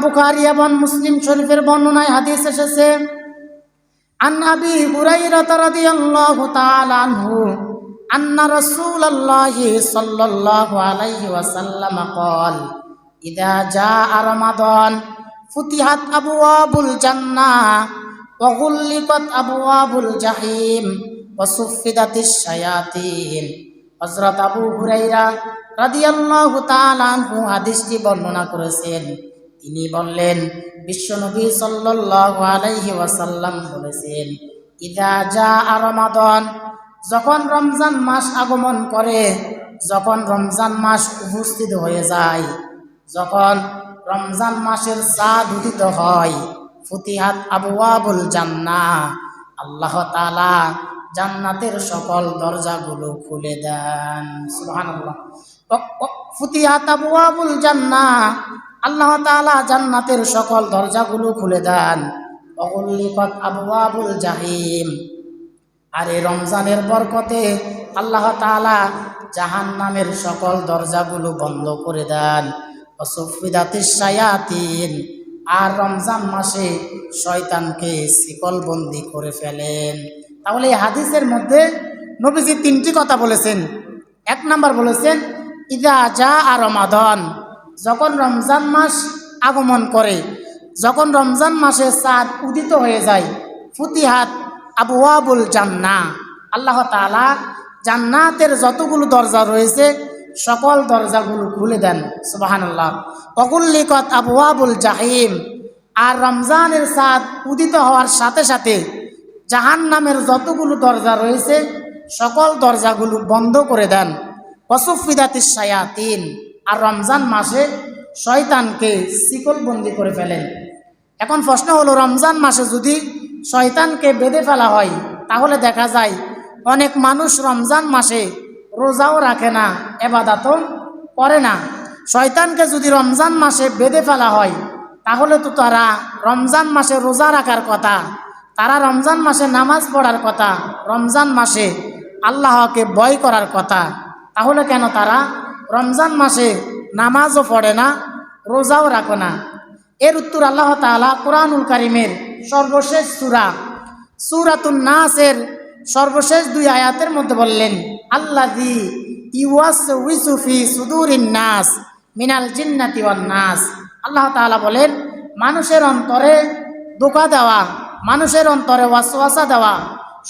বুখারী এবং মুসলিম শরীফের বর্ণনায় হাদিস এসেছে, আন আবি হুরায়রা রাদিয়াল্লাহু তাআলা আনহু আন্না রাসূলুল্লাহি সাল্লাল্লাহু আলাইহি ওয়াসাল্লাম ক্বাল ইযা জাআ রমাদান ফুতিহাত আবওয়াবুল জান্নাহ ওয়া গুল্লিকাত আবওয়াবুল জাহিম ওয়া সুফিদাতিশ শায়াতিন। হযরত আবু হুরায়রা রাদিয়াল্লাহু তাআলা আনহু হাদিসটি বর্ণনা করেছেন। তিনি বললেন, বিশ্বনবী সাল্লাল্লাহু আলাইহি ওয়াসাল্লাম বলেছেন, ইযা জাআ রমাদান, যখন রমজান মাস আগমন করে, যখন রমজান মাস উপস্থিত হয়ে যায়, যখন রমজান মাসের চাঁদ উদিত হয়, ফুতিহাত আবওয়াবুল জান্নাহ, আল্লাহ তাআলা জান্নাতের সকল দরজাগুলো খুলে দেন। সুবহানাল্লাহ। ফুতিহাত আবওয়াবুল জান্নাহ, আল্লাহ তাআলা জান্নাতের সকল দরজাগুলো খুলে দেন। ওয়াগুল্লিকাত আবওয়াবুল জাহিম, আর এই রমজানের বরকতে আল্লাহ তাআলা জাহান্নামের সকল দরজাগুলো বন্ধ করে দেন। ওয়াসুফিদাতিশ শায়াতিন, আর রমজান মাসে শয়তানকে শিকলবন্দি করে ফেলেন। তাহলে এই হাদিসের মধ্যে নবীজি তিনটি কথা বলেছেন। এক নাম্বার বলেছেন, ইযা জাআ রমাদান, যখন রমজান মাস আগমন করে, যখন রমজান মাসে চাঁদ উদিত হয়ে যায়, ফুতিহাত আবওয়াবুল জান্নাহ, আল্লাহ তাআলা জান্নাতের যতগুলো দরজা রয়েছে সকল দরজাগুলো খুলে দেন। সুবহানাল্লাহ। ওয়াগুল্লিকাত আবওয়াবুল জাহিম, আর রমজানের চাঁদ উদিত হওয়ার সাথে সাথে জাহান্নামের যতগুলো দরজা রয়েছে সকল দরজাগুলো বন্ধ করে দেন। ওয়াসুফিদাতিশ শায়াতিন, আর রমজান মাসে শয়তানকে শিকলবন্দি করে ফেলেন। এখন প্রশ্ন হলো, রমজান মাসে যদি শয়তানকে বেঁধে ফেলা হয়, তাহলে দেখা যায় অনেক মানুষ রমজান মাসে রোজাও রাখে না, ইবাদতও করে না। শয়তানকে যদি রমজান মাসে বেঁধে ফেলা হয়, তাহলে তো তারা রমজান মাসে রোজা রাখার কথা, তারা রমজান মাসে নামাজ পড়ার কথা, রমজান মাসে আল্লাহকে ভয় করার কথা। তাহলে কেন তারা রমজান মাসে নামাজও পড়ে না, রোজাও রাখে না? এর উত্তর আল্লাহ তাআলা কুরআনুল কারীমের সর্বশেষ সূরাতুন নাসের সর্বশেষ 2 আয়াতের মধ্যে বললেন, আল্লাযী ইউওয়াসউইসু ফি সুদুরিন নাস মিনাল জিন্নাতি ওয়ান নাস। আল্লাহ তাআলা বলেন, মানুষের অন্তরে ধোঁকা দেওয়া, মানুষের অন্তরে ওয়াসওয়াসা দেওয়া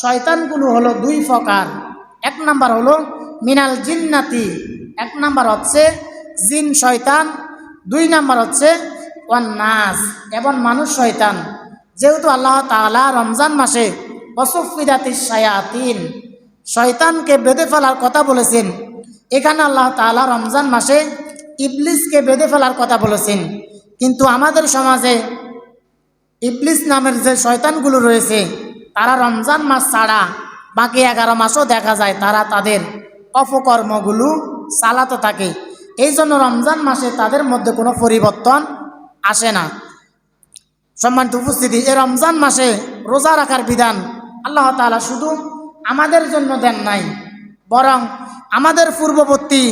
শয়তানগুলো হলো 2 প্রকার। এক নাম্বার হলো মিনাল জিন্নাতি, এক নাম্বার হচ্ছে জিন শয়তান, 2 নাম্বার হচ্ছে ওয়ান নাস, এবং মানুষ শয়তান। যেহেতু আল্লাহ তাআলা রমজান মাসে ওয়াসুফিদাতিশ শায়াতিন, শয়তানকে বেঁধে ফেলার কথা বলেছেন, এখানে আল্লাহ তাআলা রমজান মাসে ইবলিসকে বেঁধে ফেলার কথা বলেছেন। কিন্তু আমাদের সমাজে ইবলিস নামের যে শয়তানগুলো রয়েছে, তারা রমজান মাস ছাড়া বাকি 11 মাসও দেখা যায় তারা তাদের অপকর্মগুলো চালাতে থাকে। এই জন্য রমজান মাসে তাদের মধ্যে কোনো পরিবর্তন আসে না। সম্মানিত উপস্থিতি, এই রমজান মাসে রোজা রাখার বিধান আল্লাহ তাআলা শুধু আমাদের জন্য দেন নাই, বরং আমাদের পূর্ববর্তী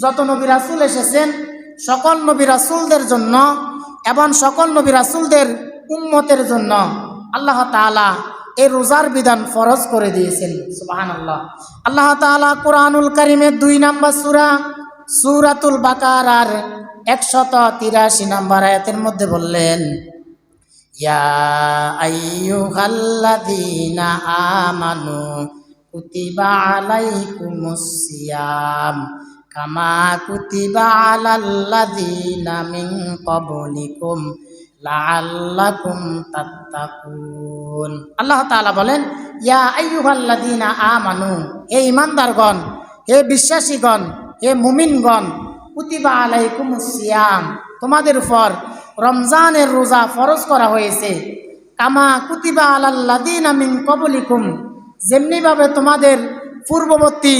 যত নবী রাসূল এসেছেন সকল নবী রাসূলদের জন্য এবং সকল নবী রাসূলদের উম্মতের জন্য আল্লাহ তাআলা এই রোজার বিধান ফরজ করে দিয়েছেন। সুবহানাল্লাহ। আল্লাহ তাআলা কুরআনুল কারীমের 2 নম্বর সূরা সূরাতুল বাকারার 183 নম্বর আয়াতের মধ্যে বললেন, ইয়া আইয়ুহাল্লাযীনা আমানু কুতিবা আলাইকুমুস সিয়াম কামা কুতিবা আলাল্লাযীনা মিন ক্বাবলিকুম লাআল্লাকুম তাত্তাকুন। আল্লাহ তাআলা বলেন, ইয়া আইয়ুহাল্লাযীনা আমানু, হে ঈমানদারগণ, হে বিশ্বাসীগণ, হে মুমিনগণ, কুতিবা আলাইকুমুস সিয়াম, তোমাদের উপর রমজানের রোজা ফরজ করা হয়েছে। কামা কুতিবা আলাল্লাযীনা মিন ক্বাবলিকুম, যেমনিভাবে তোমাদের পূর্ববর্তী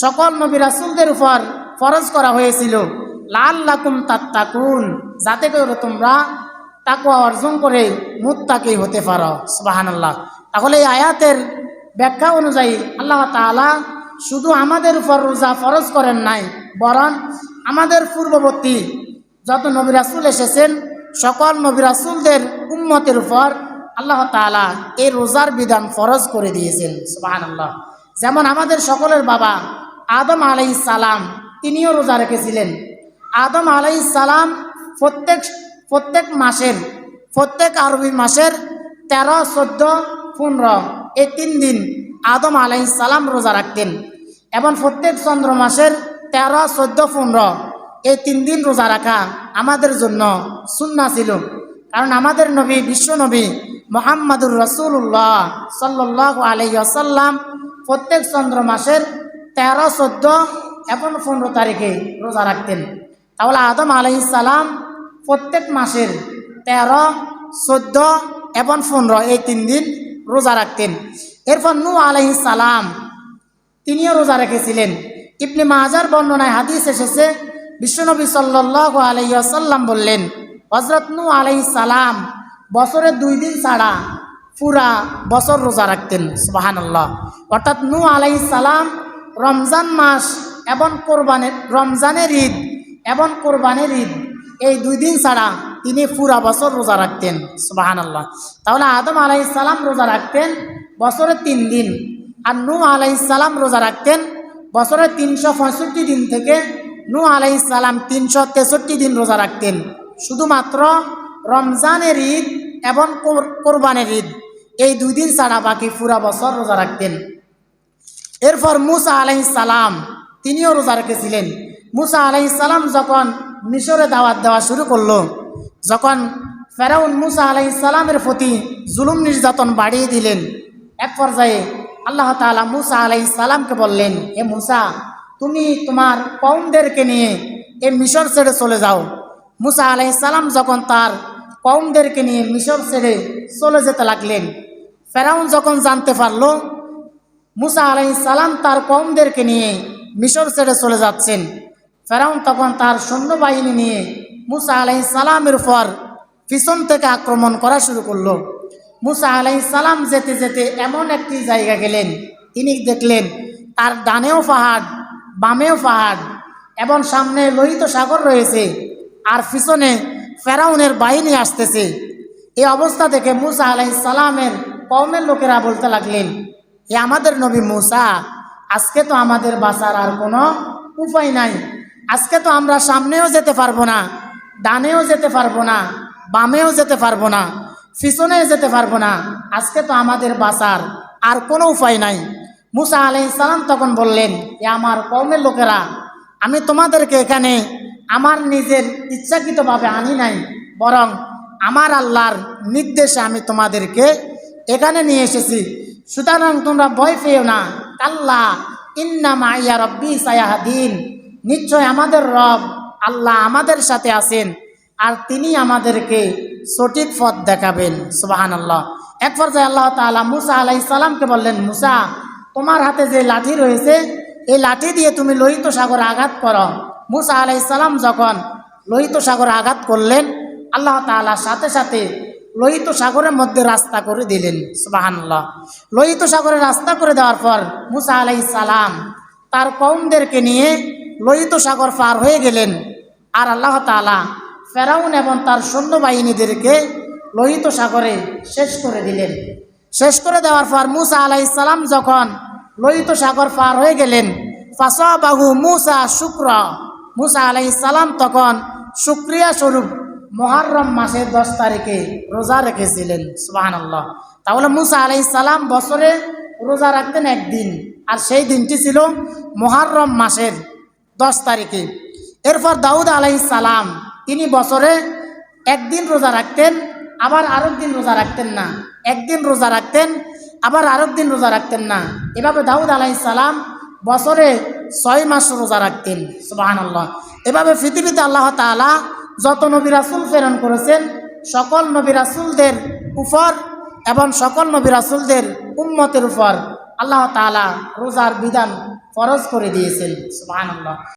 সকল নবী রাসূলদের উপর ফরজ করা হয়েছিল। লাআল্লাকুম তাত্তাকুন, যাতে করে তোমরা তাকওয়া অর্জন করে মুত্তাকি হতে পারো। সুবহানাল্লাহ। তাহলে এই আয়াতের ব্যাখ্যা অনুযায়ী আল্লাহ তাআলা শুধু আমাদের উপর রোজা ফরজ করেন নাই, বরং আমাদের পূর্ববর্তী যত নবী রাসূল এসেছেন সকল নবী রাসূলদের উম্মতের উপর আল্লাহ তাআলা এই রোজার বিধান ফরজ করে দিয়েছেন। সুবহানাল্লাহ। যেমন আমাদের সকলের বাবা আদম আলাইহিস সালাম, তিনিও রোজা রেখেছিলেন। আদম আলাইহিস সালাম প্রত্যেক মাসের, প্রত্যেক আরবি মাসের 13, 14, 15 এই 3 দিন আদম আলাইহিস সালাম রোজা রাখতেন। এবং প্রত্যেক চন্দ্র মাসের 13, 14, 15 এই 3 দিন রোজা রাখা আমাদের জন্য সুন্নাহ ছিল। কারণ আমাদের নবী, বিশ্ব নবী মুহাম্মদুর রাসূলুল্লাহ সাল্লাল্লাহু আলাইহি ওয়াসাল্লাম প্রত্যেক চন্দ্র মাসের 13, 14 এবং 15 তারিখে রোজা রাখতেন। তাহলে আদম আলাইহিস সালাম প্রত্যেক মাসের 13, 14 এবং 15 এই 3 দিন রোজা রাখতেন। এরপর নূহ আলাইহিস সালাম, তিনিও রোজা রেখেছিলেন। ইবনে মাজার বর্ণনায় হাদিস এসেছে, বিশ্বনবী সাল্লাল্লাহু আলাইহি ওয়াসাল্লাম বললেন, হযরত নূহ আলাইহিস সালাম বছরে 2 দিন ছাড়া পুরা বছর রোজা রাখতেন। সুবহানাল্লাহ। অর্থাৎ নূহ আলাইহিস সালাম রমজান মাস এবং রমজানের ঈদ এবং কোরবানের ঈদ এই 2 দিন ছাড়া তিনি পুরা বছর রোজা রাখতেন। সুবহানাল্লাহ। তাহলে আদম আলাইহিস সালাম রোজা রাখতেন বছরে 3 দিন, আর নূহ আলাইহিস সালাম রোজা রাখতেন বছরে 365 দিন থেকে নূহ আলাইহিস সালাম 363 দিন রোজা রাখতেন। শুধুমাত্র রমজানের ঈদ এবং কোরবানের ঈদ এই 2 দিন ছাড়া বাকি পুরা বছর রোজা রাখতেন। এরপর মূসা আলাইহিস সালাম, তিনিও রোজা রেখেছিলেন। মূসা আলাইহিস সালাম যখন মিশরে দাওয়াত দেওয়া শুরু করলো, যখন ফেরাউন মূসা আলাইহিস সালামের প্রতি জুলুম নির্যাতন বাড়িয়ে দিলেন, এক পর্যায়ে আল্লাহ তাআলা মূসা আলাইহিস সালামকে বললেন, হে মূসা, তুমি তোমার কওমদেরকে নিয়ে এই মিশর ছেড়ে চলে যাও। মূসা আলাইহিস সালাম যখন তার কওমদেরকে নিয়ে মিশর ছেড়ে চলে যেতে লাগলেন, ফেরাউন যখন জানতে পারলো মূসা আলাইহিস সালাম তার কওমদেরকে নিয়ে মিশর ছেড়ে চলে যাচ্ছেন, ফেরাউন তখন তার সৈন্যবাহিনী নিয়ে মূসা আলাইহিস সালামের উপর পিছন থেকে আক্রমণ করা শুরু করলো। মূসা আলাইহিস সালাম যেতে যেতে এমন একটি জায়গা গেলেন, তিনি দেখলেন তার ডানেও পাহাড়, বামেও পাহাড় এবং সামনে লোহিত সাগর রয়েছে, আর পিছনে ফেরাউনের বাহিনী আসতেছে। এই অবস্থা থেকে মূসা আলাইহিস সালামের কওমের লোকেরা বলতে লাগলেন, এ আমাদের নবী মূসা, আজকে তো আমাদের বাঁচার আর কোনো উপায় নাই। আজকে তো আমরা সামনেও যেতে পারবো না, ডানেও যেতে পারবো না, বামেও যেতে পারবো না, পিছনেও যেতে পারবো না। আজকে তো আমাদের বাঁচার আর কোনো উপায় নাই। মূসা আলাইহিস সালাম তখন বললেন, এ আমার কওমের লোকেরা, আমি তোমাদেরকে এখানে আমার নিজের ইচ্ছাকৃতভাবে আনি নাই, বরং আমার আল্লাহর নির্দেশে আমি তোমাদেরকে এখানে নিয়ে এসেছি। সুতরাং তোমরা ভয় পেও না। কাল্লা ইন্না মাইয়া রব্বি সায়াহদিন, নিশ্চয় আমাদের রব আল্লাহ আমাদের সাথে আছেন, আর তিনি আমাদেরকে সঠিক পথ দেখাবেন। সুবহানাল্লাহ। এক পর্যায়ে আল্লাহ তাআলা মূসা আলাইহিস সালামকে বললেন, মূসা, তোমার হাতে যে লাঠি রয়েছে এই লাঠি দিয়ে তুমি লোহিত সাগরে আঘাত করো। মূসা আলাইহিস সালাম যখন লোহিত সাগরে আঘাত করলেন, আল্লাহ তাআলা সাথে সাথে লোহিত সাগরের মধ্যে রাস্তা করে দিলেন। সুবহানাল্লাহ। লোহিত সাগরে রাস্তা করে দেওয়ার পর মূসা আলাইহিস সালাম তার কওমদেরকে নিয়ে লোহিত সাগর পার হয়ে গেলেন, আর আল্লাহ তাআলা ফেরাউন এবং তার সৈন্যবাহিনীদেরকে লোহিত সাগরে শেষ করে দিলেন। শেষ করে দেওয়ার পর মূসা আলাইহিস সালাম যখন লোহিত সাগর পার হয়ে গেলেন, ফাসাবাহু মূসা শুকরা, মূসা আলাইহিস সালাম তখন শুকরিয়া স্বরূপ মুহররম মাসের 10 তারিখে রোজা রেখেছিলেন। সুবহানাল্লাহ। তাহলে মূসা আলাইহিস সালাম বছরে রোজা রাখতেন একদিন, আর সেই দিনটি ছিল মুহররম মাসের 10 তারিখে। এরপর দাউদ আলাইহিস সালাম, তিনি বছরে একদিন রোজা রাখতেন, আবার আরেক দিন রোজা রাখতেন না, একদিন রোজা রাখতেন, আবার আরেক দিন রোজা রাখতেন না। এভাবে দাউদ আলাইহিস সালাম বছরে 6 মাস রোজা রাখতেন। সুবহানাল্লাহ। এভাবে পৃথিবীতে আল্লাহ তাআলা যত নবী রাসূল প্রেরণ করেছেন, সকল নবী রাসূলদের উপর এবং সকল নবী রাসূলদের উম্মতের উপর আল্লাহ তাআলা রোজার বিধান ফরজ করে দিয়েছেন। সুবহানাল্লাহ।